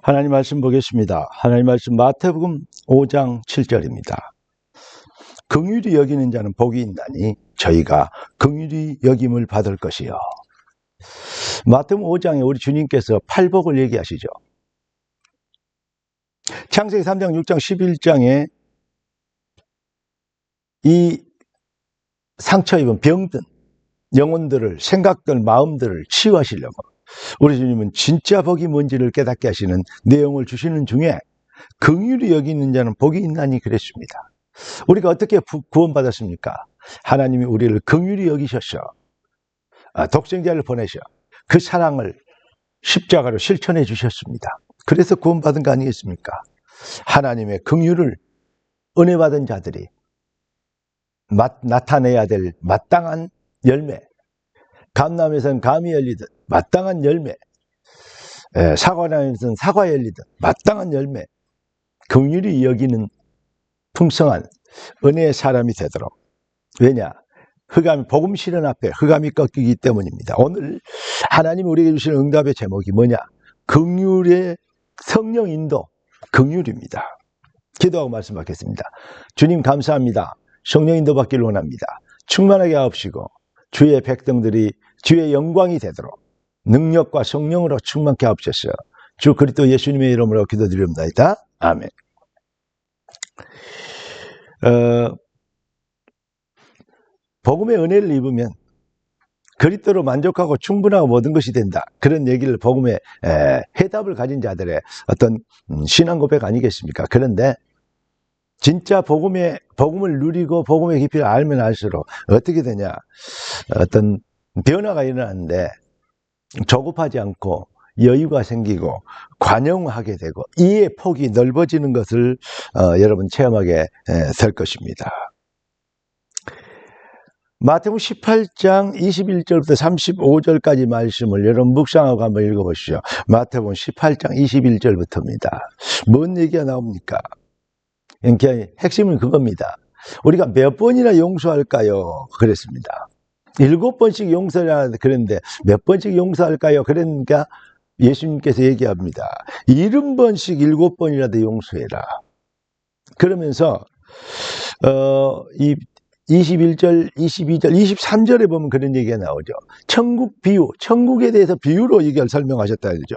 하나님 말씀 보겠습니다. 하나님 말씀 마태복음 5장 7절입니다. 긍휼히 여기는 자는 복이 있나니 저희가 긍휼히 여김을 받을 것이요. 마태복음 5장에 우리 주님께서 팔복을 얘기하시죠. 창세기 3장, 6장, 11장에 이 상처 입은 병든 영혼들을, 생각들, 마음들을 치유하시려고 우리 주님은 진짜 복이 뭔지를 깨닫게 하시는 내용을 주시는 중에 긍휼히 여기는 자는 복이 있나니 그랬습니다. 우리가 어떻게 구원받았습니까? 하나님이 우리를 긍휼히 여기셔서 독생자를 보내셔 그 사랑을 십자가로 실천해 주셨습니다. 그래서 구원받은 거 아니겠습니까? 하나님의 긍휼을 은혜 받은 자들이 나타내야 될 마땅한 열매, 감나무에서는 감이 열리듯 마땅한 열매, 사과나무에서는 사과 열리듯 마땅한 열매, 긍휼히 여기는 풍성한 은혜의 사람이 되도록. 왜냐? 복음 실현 앞에 흑암이 꺾이기 때문입니다. 오늘 하나님 우리에게 주시는 응답의 제목이 뭐냐? 긍휼의 성령 인도, 긍휼입니다. 기도하고 말씀 받겠습니다. 주님 감사합니다. 성령 인도 받기를 원합니다. 충만하게 하옵시고 주의 백성들이 주의 영광이 되도록 능력과 성령으로 충만케 하옵소서. 주 그리스도 예수님의 이름으로 기도드립니다. 아멘. 복음의 은혜를 입으면 그리스도로 만족하고 충분하고 모든 것이 된다. 그런 얘기를 복음의 해답을 가진 자들의 어떤 신앙 고백 아니겠습니까? 그런데 진짜 복음을 누리고 복음의 깊이를 알면 알수록 어떻게 되냐? 어떤 변화가 일어나는데 조급하지 않고 여유가 생기고 관용하게 되고 이해 폭이 넓어지는 것을 여러분 체험하게 될 것입니다. 마태복음 18장 21절부터 35절까지 말씀을 여러분 묵상하고 한번 읽어보시죠. 마태복음 18장 21절부터입니다. 뭔 얘기가 나옵니까? 그러니까 핵심은 그겁니다. 우리가 몇 번이나 용서할까요? 그랬습니다. 7번씩 용서를 하는데 그랬는데 몇 번씩 용서할까요? 그러니까 예수님께서 얘기합니다. 70번씩 7번이라도 용서해라. 그러면서 이 21절, 22절, 23절에 보면 그런 얘기가 나오죠. 천국 비유, 천국에 대해서 비유로 이걸 설명하셨다 그러죠.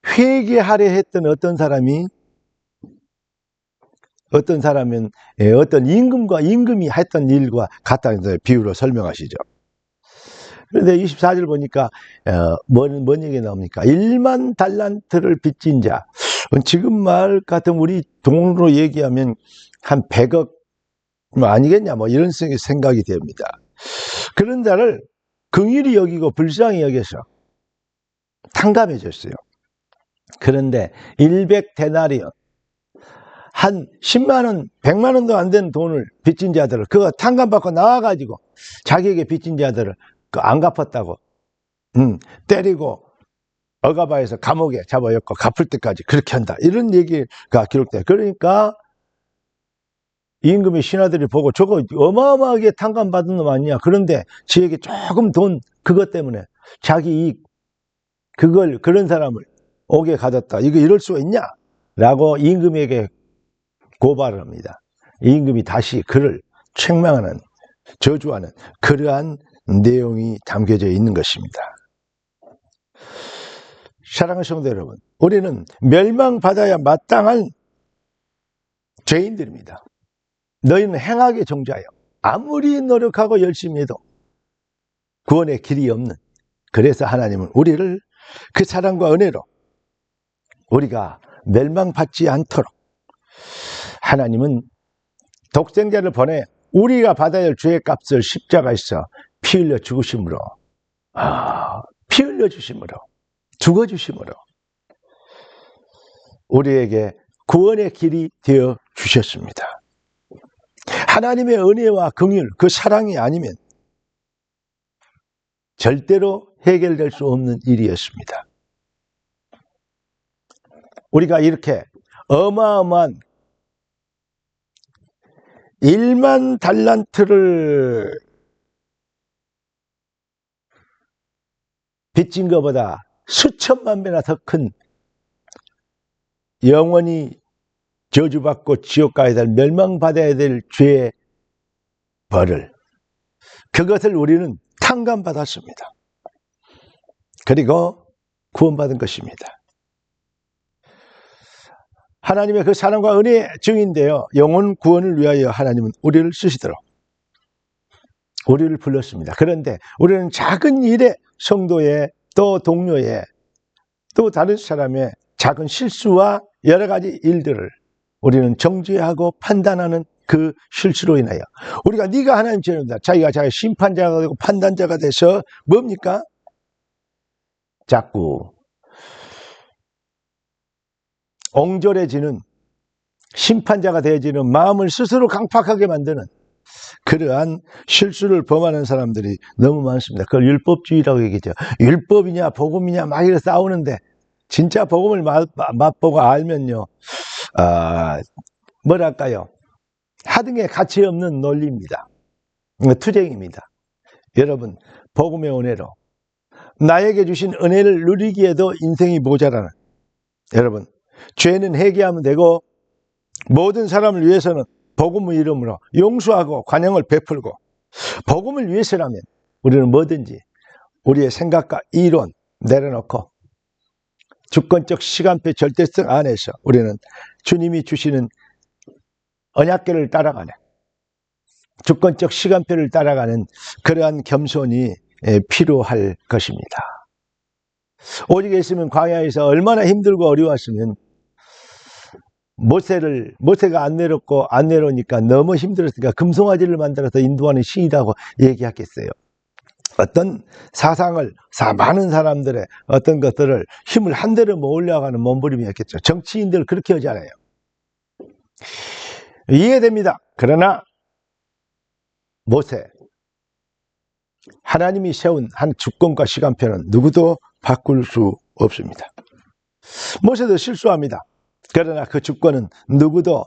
회개하려 했던 어떤 사람은 어떤 임금이 했던 일과 같다는 비유로 설명하시죠. 그런데 24절 보니까 뭔 얘기가 나옵니까? 1만 달란트를 빚진 자. 지금 말 같은 우리 돈으로 얘기하면 한 100억 아니겠냐 이런 생각이 됩니다. 그런 자를 긍휼히 여기고 불쌍히 여겨서 탕감해 줬어요. 그런데 100데나리온 한 10만 원, 100만 원도 안 되는 돈을 빚진 자들을 그거 탕감받고 나와가지고 자기에게 빚진 자들을 안 갚았다고 때리고 억압하여서 감옥에 잡아였고 갚을 때까지 그렇게 한다. 이런 얘기가 기록돼요. 그러니까 임금의 신하들이 보고 저거 어마어마하게 탕감받은 놈 아니냐. 그런데 지에게 조금 돈 그것 때문에 자기 이익 그런 사람을 옥에 가뒀다. 이거 이럴 수가 있냐? 라고 임금에게 고발을 합니다. 임금이 다시 그를 책망하는 저주하는 그러한 내용이 담겨져 있는 것입니다. 사랑하는 성도 여러분, 우리는 멸망받아야 마땅한 죄인들입니다. 너희는 행악의 종자요. 아무리 노력하고 열심히 해도 구원의 길이 없는. 그래서 하나님은 우리를 그 사랑과 은혜로 우리가 멸망받지 않도록 하나님은 독생자를 보내 우리가 받아야 할 죄의 값을 십자가에서 피 흘려 죽으심으로 피 흘려 주심으로 죽어 주심으로 우리에게 구원의 길이 되어 주셨습니다. 하나님의 은혜와 긍휼 그 사랑이 아니면 절대로 해결될 수 없는 일이었습니다. 우리가 이렇게 어마어마한 1만 달란트를 빚진 것보다 수천만 배나 더 큰 영원히 저주받고 지옥 가야 될, 멸망받아야 될 죄의 벌을, 그것을 우리는 탕감받았습니다. 그리고 구원받은 것입니다. 하나님의 그 사랑과 은혜의 증인데요, 영혼 구원을 위하여 하나님은 우리를 쓰시도록 우리를 불렀습니다. 그런데 우리는 작은 일에, 성도의, 또 동료의, 또 다른 사람의 작은 실수와 여러 가지 일들을 우리는 정죄하고 판단하는 그 실수로 인하여 우리가 네가 하나님 죄인이다, 자기가 자기 심판자가 되고 판단자가 돼서 뭡니까? 자꾸 옹졸해지는, 심판자가 되어지는 마음을 스스로 강팍하게 만드는 그러한 실수를 범하는 사람들이 너무 많습니다. 그걸 율법주의라고 얘기하죠. 율법이냐 복음이냐 막 이렇게 싸우는데, 진짜 복음을 맛보고 알면요, 뭐랄까요, 하등의 가치 없는 논리입니다. 투쟁입니다. 여러분, 복음의 은혜로 나에게 주신 은혜를 누리기에도 인생이 모자라는, 여러분, 죄는 회개하면 되고 모든 사람을 위해서는 복음의 이름으로 용서하고 관용을 베풀고, 복음을 위해서라면 우리는 뭐든지 우리의 생각과 이론 내려놓고 주권적 시간표 절대성 안에서 우리는 주님이 주시는 언약궤를 따라가는, 주권적 시간표를 따라가는 그러한 겸손이 필요할 것입니다. 오직 있으면 광야에서 얼마나 힘들고 어려웠으면 모세가 안 내려오니까 너무 힘들었으니까 금송아지를 만들어서 인도하는 신이라고 얘기했겠어요. 어떤 사상을, 많은 사람들의 어떤 것들을 힘을 한 대로 모으려고 하는 몸부림이었겠죠. 정치인들 그렇게 하잖아요. 이해됩니다. 그러나 모세, 하나님이 세운 한 주권과 시간표는 누구도 바꿀 수 없습니다. 모세도 실수합니다. 그러나 그 주권은 누구도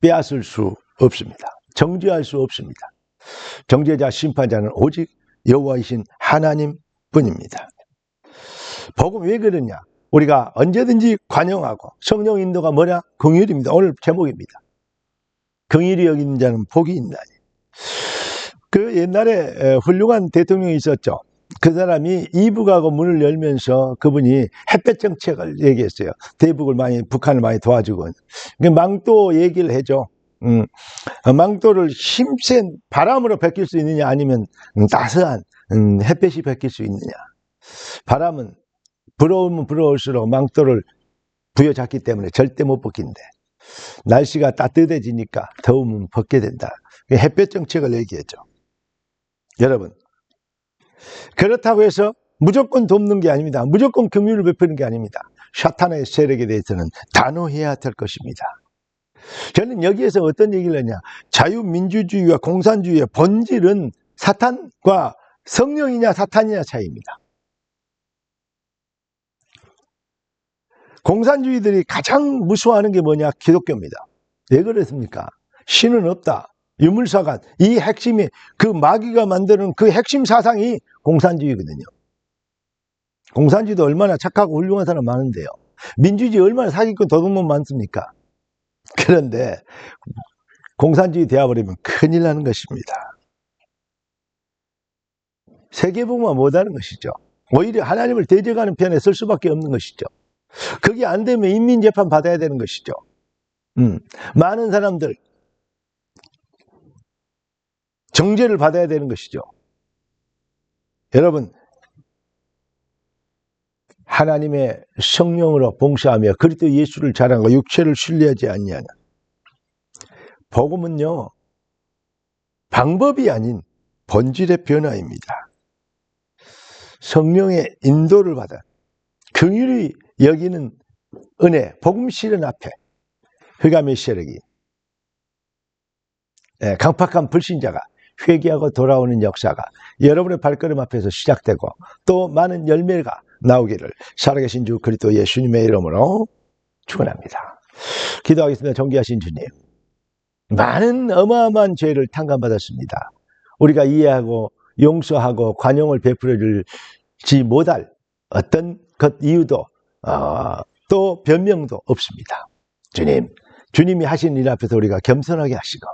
빼앗을 수 없습니다. 정죄할 수 없습니다. 정죄자, 심판자는 오직 여호와이신 하나님 뿐입니다. 복음 왜 그러냐? 우리가 언제든지 관용하고, 성령 인도가 뭐냐? 긍휼입니다. 오늘 제목입니다. 긍휼히 여기는 자는 복이 있나니. 그 옛날에 훌륭한 대통령이 있었죠. 그 사람이 이북하고 문을 열면서 그분이 햇볕 정책을 얘기했어요. 대북을 북한을 많이 도와주고. 망토 얘기를 해줘. 망토를 힘센 바람으로 베낄 수 있느냐, 아니면 따스한 햇볕이 베낄 수 있느냐. 바람은 불어오면 불어올수록 망토를 부여잡기 때문에 절대 못 벗긴대. 날씨가 따뜻해지니까 더우면 벗게 된다. 햇볕 정책을 얘기했죠. 여러분, 그렇다고 해서 무조건 돕는 게 아닙니다. 무조건 긍휼을 베푸는 게 아닙니다. 사탄의 세력에 대해서는 단호해야 될 것입니다. 저는 여기에서 어떤 얘기를 하냐, 자유민주주의와 공산주의의 본질은 사탄과 성령이냐 사탄이냐 차이입니다. 공산주의들이 가장 무서워하는 게 뭐냐? 기독교입니다. 왜 그렇습니까? 신은 없다, 유물사관, 이 핵심이, 그 마귀가 만드는 그 핵심 사상이 공산주의거든요. 공산주의도 얼마나 착하고 훌륭한 사람 많은데요. 민주주의 얼마나 사기꾼 도둑놈 많습니까? 그런데 공산주의 되어버리면 큰일 나는 것입니다. 세계복음화 못하는 것이죠. 오히려 하나님을 대적하는 편에 설 수밖에 없는 것이죠. 그게 안 되면 인민재판 받아야 되는 것이죠. 많은 사람들 정죄를 받아야 되는 것이죠. 여러분, 하나님의 성령으로 봉사하며 그리스도 예수를 자랑하고 육체를 신뢰하지 아니하는, 복음은요, 방법이 아닌 본질의 변화입니다. 성령의 인도를 받아 긍휼히 여기는 은혜, 복음 실현 앞에 흑암의 세력이, 강팍한 불신자가 회개하고 돌아오는 역사가 여러분의 발걸음 앞에서 시작되고, 또 많은 열매가 나오기를 살아계신 주 그리스도 예수님의 이름으로 축원합니다. 기도하겠습니다. 존귀하신 주님, 많은 어마어마한 죄를 탕감받았습니다. 우리가 이해하고 용서하고 관용을 베풀어 줄 못할 어떤 것 이유도 또 변명도 없습니다. 주님이 하신 일 앞에서 우리가 겸손하게 하시고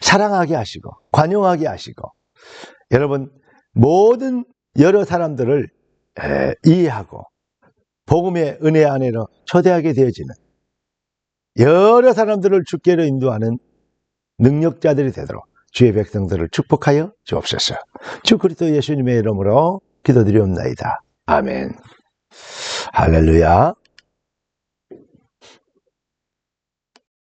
사랑하게 하시고 관용하게 하시고 여러분 모든 여러 사람들을 이해하고 복음의 은혜 안에로 초대하게 되어지는 여러 사람들을 주께로 인도하는 능력자들이 되도록 주의 백성들을 축복하여 주옵소서. 주 그리스도 예수님의 이름으로 기도드리옵나이다. 아멘. 할렐루야.